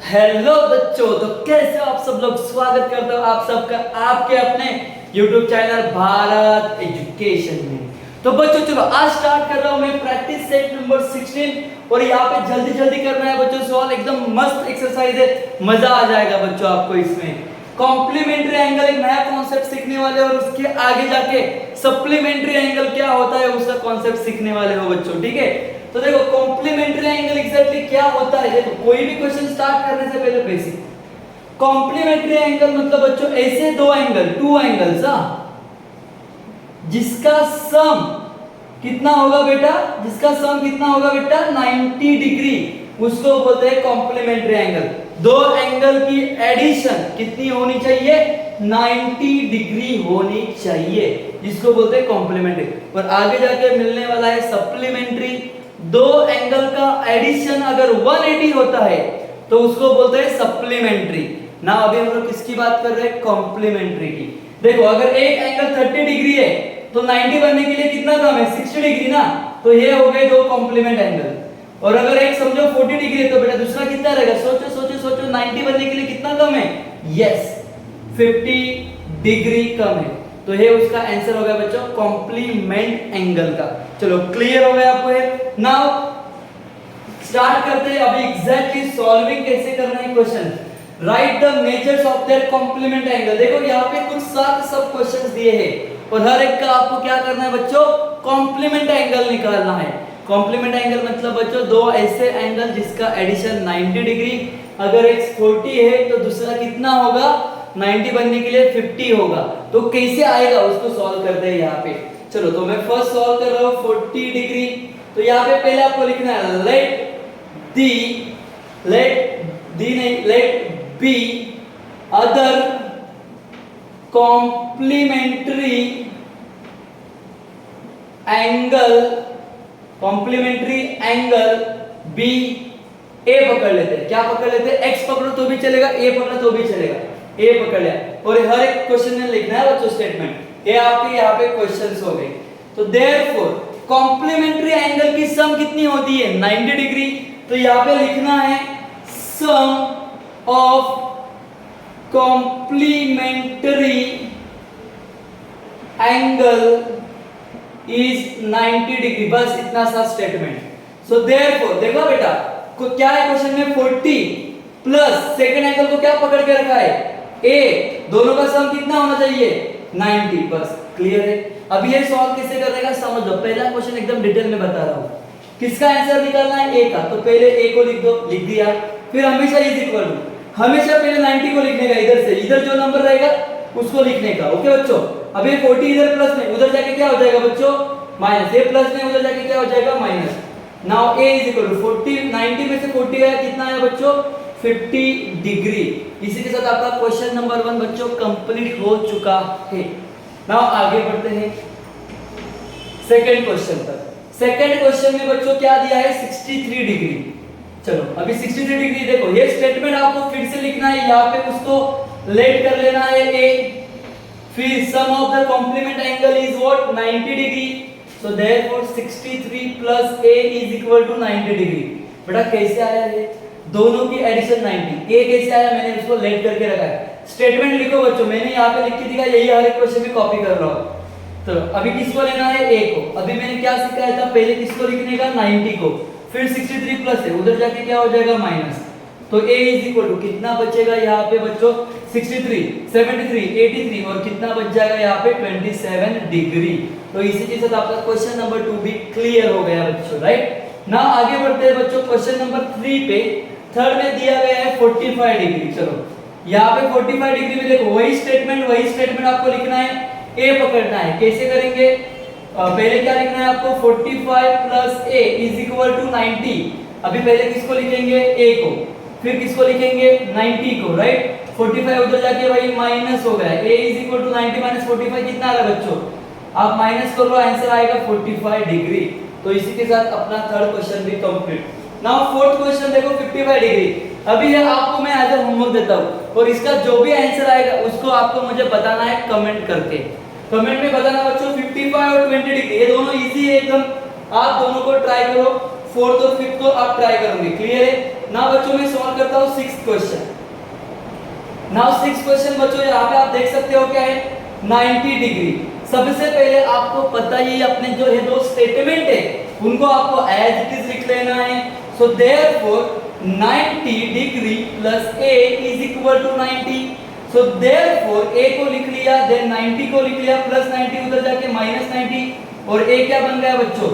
Hello बच्चों, तो कैसे हो आप सब लोग। स्वागत करता हूँ आप सबका आपके अपने YouTube चैनल भारत एजुकेशन में। तो बच्चों चलो आज स्टार्ट कर रहा हूँ मैं प्रैक्टिस सेट नंबर 16 और यहाँ पे जल्दी जल्दी करना है बच्चों सवाल। एकदम मस्त एक्सरसाइज है, मजा आ जाएगा बच्चों आपको इसमें। कॉम्प्लीमेंट्री एंगल एक नया कॉन्सेप्ट सीखने वाले और उसके आगे जाके सप्लीमेंट्री एंगल क्या होता है उसका कॉन्सेप्ट सीखने वाले हो बच्चों, ठीक है। तो देखो कॉम्प्लीमेंट्री एंगल एग्जैक्टली क्या होता है। देखो कोई भी क्वेश्चन स्टार्ट करने से पहले बेसिक कॉम्प्लीमेंट्री एंगल मतलब बच्चों ऐसे दो एंगल, टू एंगल्स जिसका सम कितना होगा बेटा, जिसका सम कितना होगा बेटा 90 डिग्री, उसको बोलते हैं कॉम्प्लीमेंट्री एंगल। दो एंगल की एडिशन कितनी होनी चाहिए, 90 डिग्री होनी चाहिए, जिसको बोलते हैं कॉम्प्लीमेंट्री। और आगे जाके मिलने वाला है सप्लीमेंट्री। दो एंगल का एडिशन अगर 180 होता है तो उसको बोलते हैं सप्लीमेंट्री ना। अभी हम लोग किसकी बात कर रहे हैं, कॉम्प्लीमेंट्री की। देखो अगर एक एंगल 30 डिग्री है तो 90 बनने के लिए कितना कम है, 60 डिग्री ना। तो ये हो गए दो कॉम्प्लीमेंट एंगल। और अगर एक समझो 40 डिग्री है तो बेटा दूसरा कितना रहेगा, सोचो सोचो सोचो, 90 बनने के लिए कितना कम है, यस 50 डिग्री कम है। तो ये उसका आंसर हो गया बच्चों कॉम्प्लीमेंट एंगल का। चलो क्लियर हो गया आपको ये। नाउ स्टार्ट करते हैं अभी एग्जैक्टली सॉल्विंग कैसे करना है question. Write the measures of their complement angle. देखो यहाँ पे कुछ 7 सब क्वेश्चंस दिए हैं और हर एक का आपको क्या करना है बच्चों, कॉम्प्लीमेंट एंगल निकालना है। कॉम्प्लीमेंट एंगल मतलब बच्चों दो ऐसे एंगल जिसका एडिशन 90 डिग्री, अगर एक 40 है तो दूसरा कितना होगा, 90 बनने के लिए 50 होगा। तो कैसे आएगा उसको सॉल्व करते हैं यहाँ पे। चलो तो मैं फर्स्ट सॉल्व कर रहा हूँ 40 डिग्री। तो यहाँ पे पहले आपको लिखना है let B other complementary angle B. A पकड़ लेते हैं, क्या पकड़ लेते हैं, एक्स पकड़ो तो भी चलेगा, ए पकड़ो तो भी चलेगा। ए पकड़ लिया और हर एक क्वेश्चन में लिखना है बच्चों स्टेटमेंट। ये आपके यहाँ पे क्वेश्चंस हो गए। तो देयरफॉर कॉम्प्लीमेंट्री एंगल की सम कितनी होती है, 90 डिग्री। तो यहाँ पे लिखना है sum of complementary angle is 90 degree, बस इतना सा स्टेटमेंट। सो देयरफॉर देखो बेटा क्या है क्वेश्चन में, 40 प्लस सेकंड एंगल को क्या पकड़ के रखा है, ए, दोनों का सम कितना होना चाहिए 90, बस क्लियर है। अब ये सॉल्व कैसे करने का समझ लो। पहला क्वेश्चन एकदम डिटेल में बता रहा हूं, किसका आंसर निकालना है, ए का। तो पहले ए को लिख दो, लिख दिया। फिर हमेशा इज इक्वल टू, हमेशा पहले 90 को लिखने का, इधर से इधर जो नंबर रहेगा उसको लिखने का, ओके बच्चों। अब ये 40 इधर प्लस में, उधर जाके क्या हो जाएगा बच्चों माइनस, ये प्लस में उधर जाके क्या हो जाएगा minus. Now a is equal to 40, 90 में से 40 आया कितना है बच्चों 50 डिग्री। इसी के साथ आपका क्वेश्चन नंबर 1 बच्चों कंप्लीट हो चुका है। नाउ आगे बढ़ते हैं सेकंड क्वेश्चन पर। सेकंड क्वेश्चन में बच्चों क्या दिया है, 63 डिग्री। चलो अभी 63 डिग्री देखो, ये स्टेटमेंट आपको फिर से लिखना है, यहाँ पे उसको लेट कर लेना है ए। फिर sum of the complement angle is what 90 degree. So therefore 63 plus A is equal to 90 degree. बेटा कैसे आया ये, दोनों की एडिशन 90, ए कैसे आया, मैंने उसको लेट करके रखा है। स्टेटमेंट लिखो बच्चों, मैंने यहाँ पे लिख के दिया, यही हर एक क्वेश्चन में कॉपी कर रहा हूँ। तो अभी किसको लेना है, ए को। अभी मैंने क्या सिखाया था, पहले किसको लिखने का 90 को, फिर 63 प्लस है, उधर जाके क्या हो जाएगा माइनस। तो a इज इक्वल टू कितना बचेगा यहाँ पे बच्चों 63, 73, 83 और कितना बच जाएगा यहाँ पे 27 डिग्री। तो इसी के साथ आपका क्वेश्चन नंबर 2 भी क्लियर हो गया बच्चों, राइट ना। आगे बढ़ते हैं बच्चों क्वेश्चन नंबर 3 पे। थर्ड में दिया गया है 45 डिग्री। चलो यहाँ पे 45 डिग्री में देखो वही स्टेटमेंट आपको लिखना है, ए पकड़ना है। कैसे करेंगे, पहले क्या लिखना है आपको 45 plus A is equal to 90। अभी पहले किसको लिखेंगे, ए को, फिर किसको लिखेंगे 90 को, राइट। 45 उधर जाके वही माइनस हो गया, a is equal to 90 minus 45 कितना आ रहा है बच्चों, आप माइनस कर लो, आंसर आएगा 45 डिग्री। तो इसी के साथ अपना थर्ड क्वेश्चन भी कंप्लीट। नाउ फोर्थ क्वेश्चन देखो 55 डिग्री। अभी ये आपको मैं एज अ होमवर्क देता हूँ और इसका जो भी आंसर आएगा उसको आपको मुझे बताना है कमेंट करके। कमेंट में बताना बच्चों 55 और 20 डिग्री, ये दोनों इजी है एकदम, आप दोनों को ट्राई करो। फोर्थ और फिफ्थ को आप ट्राई करोगे। क्लियर है ना बच्चों? मैं सॉल्व करता हूँ sixth question. Now sixth question बच्चों यहाँ पे आप देख सकते हो क्या है 90 डिग्री। सबसे पहले आपको पता ही अपने जो है दो स्टेटमेंट है उनको आपको एज इट इज लिख लेना है। So therefore 90 degree plus a is equal to 90। So therefore a को लिख लिया, देन 90 को लिख लिया, प्लस 90 उधर जाके माइनस 90 और a क्या बन गया बच्चों?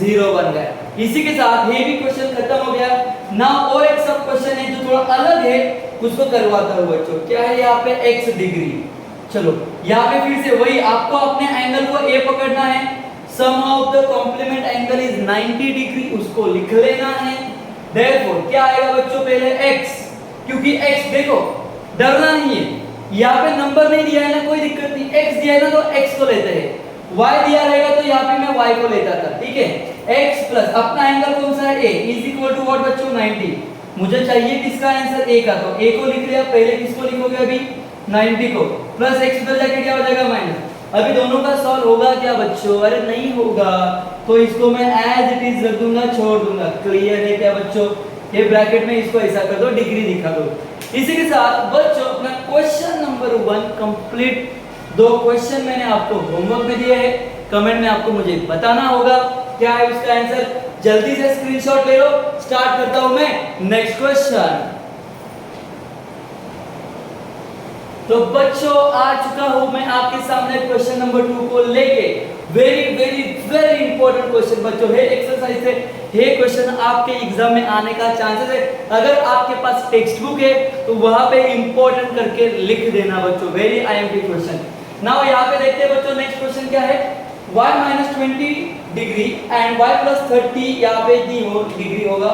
0 बन गया। इसी के साथ ये भी क्वेश्चन खत्म हो गया ना। और एक सब क्वेश्चन है जो थोड़ा अलग है, उसको करवाता हूं बच्चों। क्या है यहाँ पे? x degree. चलो यहाँ पे फिर से वही आपको अपने एंगल को a पकड़ना है। Sum of the complement angle is 90 degree, उसको लिख लेना है। देयरफॉर क्या आएगा बच्चों? पहले x, क्योंकि x देखो डरना नहीं है, यहाँ पे नंबर नहीं दिया है ना, कोई दिक्कत नहीं। x दिया है ना तो x को लेते हैं, y दिया रहेगा तो यहाँ पे मैं y को लेता था। ठीक है, x प्लस अपना एंगल कौन सा है? a is equal to what बच्चों? 90। मुझे चाहिए किसका आंसर? a का, तो a को लिख लिया। पहले किसको लिखोगे अभी? 90 को, प्लस x उधर जाके क्या हो जाएगा? माइनस। अभी दोनों का सॉल्व होगा क्या बच्चों? अरे नहीं होगा, तो इसको मैं एज इट इज रख दूंगा, छोड़ दूंगा। क्लियर है क्या बच्चों? ये ब्रैकेट में इसको ऐसा कर दो, डिग्री दिखा दो। इसी के साथ बच्चों अपना क्वेश्चन नंबर 1 कंप्लीट। 2 क्वेश्चन मैंने आपको होमवर्क में दिए हैं, कमेंट में आपको मुझे बताना होगा क्या है उसका आंसर। जल्दी से स्क्रीनशॉट ले लो। स्टार्ट करता हूं मैं नेक्स्ट क्वेश्चन। तो बच्चों आ चुका हूं मैं आपके सामने क्वेश्चन नंबर 2 को लेके। Very very very important question बच्चों है, एक्सरसाइज है। ये क्वेश्चन आपके एग्जाम में आने का चांसेस है। अगर आपके पास टेक्स्ट बुक है तो वहां पे इंपॉर्टेंट करके लिख देना बच्चों। Very IMP question. नाउ यहाँ पे देखते हैं बच्चों नेक्स्ट क्वेश्चन क्या है। y minus 20 degree and y plus 30 यहाँ पे डिग्री होगा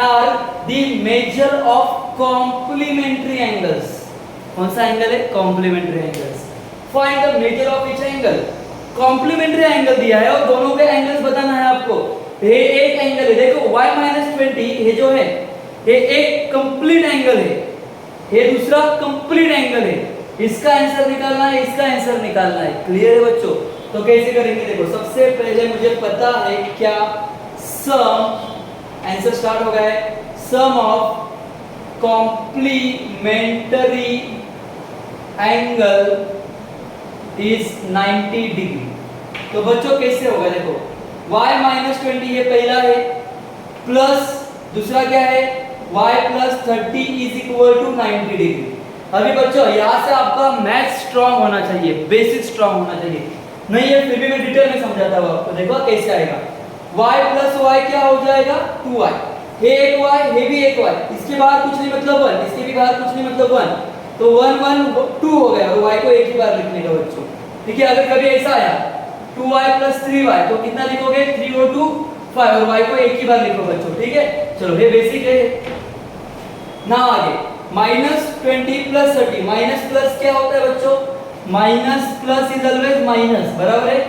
are the measure of complementary angles. कौन सा एंगल है? Complementary angles. Find the measure of each angle. Complementary angle दिया है और दोनों के एंगल्स बताना है आपको। ये एक एंगल है, देखो y minus 20 ये जो है ये एक कंप्लीट एंगल है, ये दूसरा कंप्लीट एंगल है। इसका आंसर निकालना है, इसका आंसर निकालना है। क्लियर है बच्चों? तो कैसे करेंगे? देखो सबसे पहले मुझे पता है क्या, सम, आंसर स्टार्ट हो गया है, sum of complementary angle is 90 degree. तो बच्चों कैसे होगा? देखो y minus 20 ये पहला है, प्लस दूसरा क्या है y plus 30 is equal to 90 degree. अभी बच्चों यहाँ से आपका मैथ स्ट्रांग होना चाहिए, बेसिक स्ट्रांग होना चाहिए। नहीं है फिर भी मैं डिटेल में समझाता हूँ आपको। देखो कैसे आएगा, y plus y क्या हो जाएगा? 2y। ये एक y, ये भी एक y, इसके बाहर कुछ नहीं मतलब 1, इसके भी बाहर कुछ नहीं मतलब 1, तो 1 1 2 हो गया और y को एक ही बार लिखने का बच्चों। ठीक है, अगर कभी ऐसा आया 2y plus 3y तो कितना लिखोगे? 3 और 2 5 और y को एक ही बार लिखो बच्चों। ठीक है, चलो ये बेसिक है ना। आगे -20 plus 30, माइनस प्लस क्या होता है बच्चों? Minus plus is always minus, बराबर है।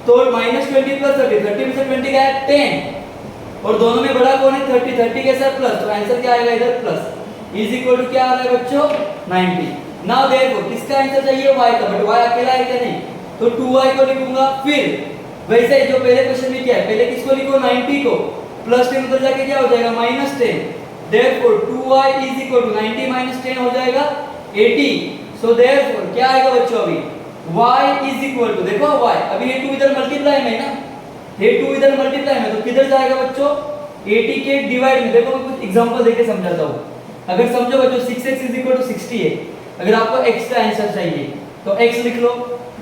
तो -20 plus 30, 30 में से 20 गया 10 और दोनों में बड़ा कौन है? 30, 30 के साथ प्लस, तो आंसर क्या आएगा इधर? प्लस इज इक्वल टू क्या आ रहा है बच्चों? 90। नाउ देखो किसका आंसर चाहिए? y का, बट y अकेला है क्या? नहीं, तो 2y को लिखूंगा। फिर वैसे जो पहले क्वेश्चन में क्या है, पहले किसको लिखो? 90 को, प्लस 10 उधर जाके क्या हो जाएगा? -10। Therefore 2y is equal to 90 minus 10 हो जाएगा 80। So therefore क्या आएगा बच्चों? अभी y is equal to, देखो y, अभी ये 2 इधर मल्टीप्लाई में ना, ये 2 इधर मल्टीप्लाई में, तो किधर जाएगा बच्चों? 80 के डिवाइड में। देखो मैं कुछ एग्जांपल देके समझाता हूँ। अगर समझो बच्चों 6x is equal to 60 है, अगर आपको x का आंसर चाहिए तो x लिख लो,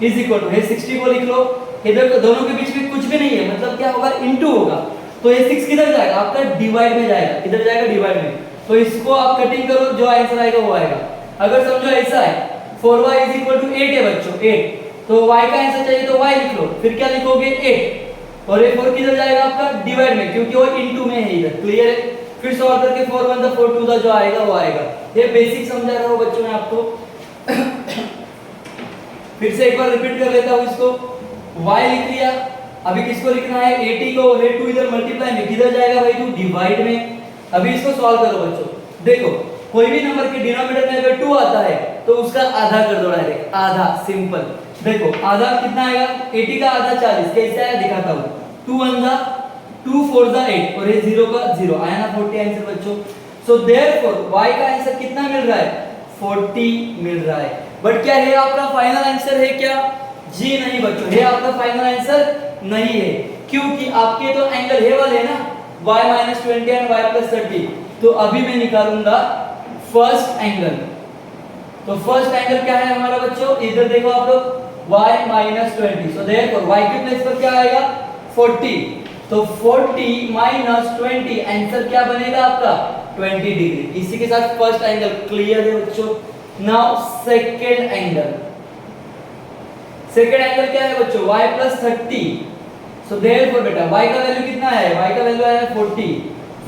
is equal to, ये 60 को लिख लो, इधर दोनों के बीच में कुछ भी नहीं है, मतलब क्या होगा? इनटू होगा। तो ये 6 किधर जाएगा? आपका डिवाइड में जाएगा। किधर जाएगा? डिवाइड में। तो इसको आप कटिंग करो, जो आंसर आएगा वो आएगा। अगर समझो ऐसा है 4y is equal to 8 है बच्चों, 8, तो y का आंसर चाहिए तो y लिख लो, फिर क्या लिखोगे? 8 और ये 4 किधर जाएगा? आपका डिवाइड में, क्योंकि वो इनटू में है इधर। क्लियर है? फिर सॉल्व करके 4 1 द 4 2 द जो आएगा वो आएगा। ये बेसिक समझा रहा हूं बच्चों मैं आपको। फिर से एक बार रिपीट कर लेता हूं इसको। y लिख लिया, अभी किसको लिखना है? 80 को, ये 2 इधर मल्टीप्लाई में, किधर जाएगा भाई? 2 डिवाइड में। अभी इसको सॉल्व करो बच्चों। देखो कोई भी नंबर के डिनोमिनेटर में अगर 2 आता है तो उसका आधा कर दो डायरेक्ट, आधा, सिंपल। देखो आधा कितना आएगा? 80 का आधा 40, कैसे आया दिखाता हूं। 2 1 जा 2 4 जा 8 और ये 0 का 0 आया ना 40 आंसर बच्चों। सो देयरफॉर y का आंसर कितना मिल रहा है 40 मिल रहा है। बट क्या ये आपका फाइनल आंसर है क्या? जी नहीं बच्चों, ये आपका फाइनल आंसर नहीं है, क्योंकि आपके तो एंगल ये वाले है ना y - 20 एंड y + 30। तो अभी मैं निकालूंगा फर्स्ट एंगल। तो फर्स्ट एंगल क्या है हमारा बच्चों, इधर देखो आप लोग y - 20। सो देयरफॉर y के प्लेस पर क्या आएगा 40। तो 40 - 20 आंसर क्या बनेगा आपका 20 डिग्री। इसी के साथ फर्स्ट एंगल क्लियर है बच्चों। Now second angle. Second angle क्या है बच्चों y + 30। सो देयरफॉर बेटा y का वैल्यू कितना है, y का वैल्यू है 40।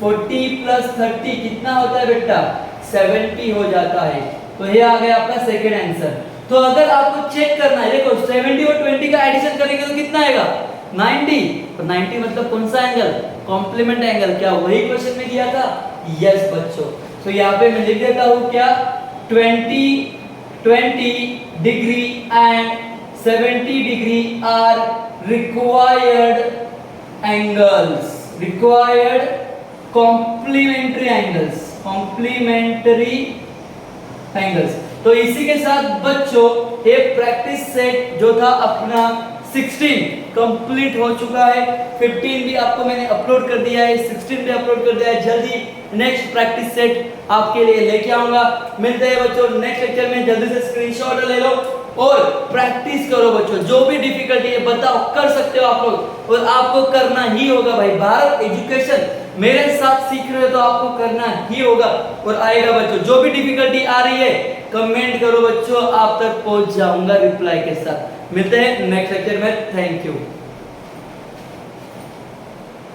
40 + 30 कितना होता है बेटा 70 हो जाता है। तो ये आ गया आपका सेकंड आंसर। तो अगर आपको चेक करना है, देखो 70 और 20 का एडिशन करेंगे तो कितना आएगा 90। तो 90 मतलब कौन सा एंगल, कॉम्प्लीमेंट एंगल। क्या वही क्वेश्चन में दिया था? यस बच्चों। तो यहाँ पे मैं लिख देता हूँ क्या 20 degree and 70 degree are required angles, required complementary angles, complementary angles. तो इसी के साथ बच्चों ये प्रैक्टिस सेट जो था अपना 16 कंप्लीट हो चुका है। 15 भी आपको मैंने अपलोड कर दिया है, 16 भी अपलोड कर दिया है। जल्दी नेक्स्ट प्रैक्टिस सेट आपके लिए लेके आऊंगा। मिलते हैं बच्चों नेक्स्ट लेक्चर में। जल्दी से स्क्रीनशॉट ले लो और प्रैक्टिस करो बच्चों। जो भी डिफिकल्टी है बताओ, कर सकते हो आप लोग, और आपको करना ही होगा भाई। भारत एजुकेशन मेरे साथ सीख रहे हो तो आपको करना ही होगा और आएगा बच्चों। जो भी डिफिकल्टी आ रही है कमेंट करो बच्चों, आप तक पहुंच जाऊंगा रिप्लाई के साथ। मिलते हैं नेक्स्ट लेक्चर में। Thank you.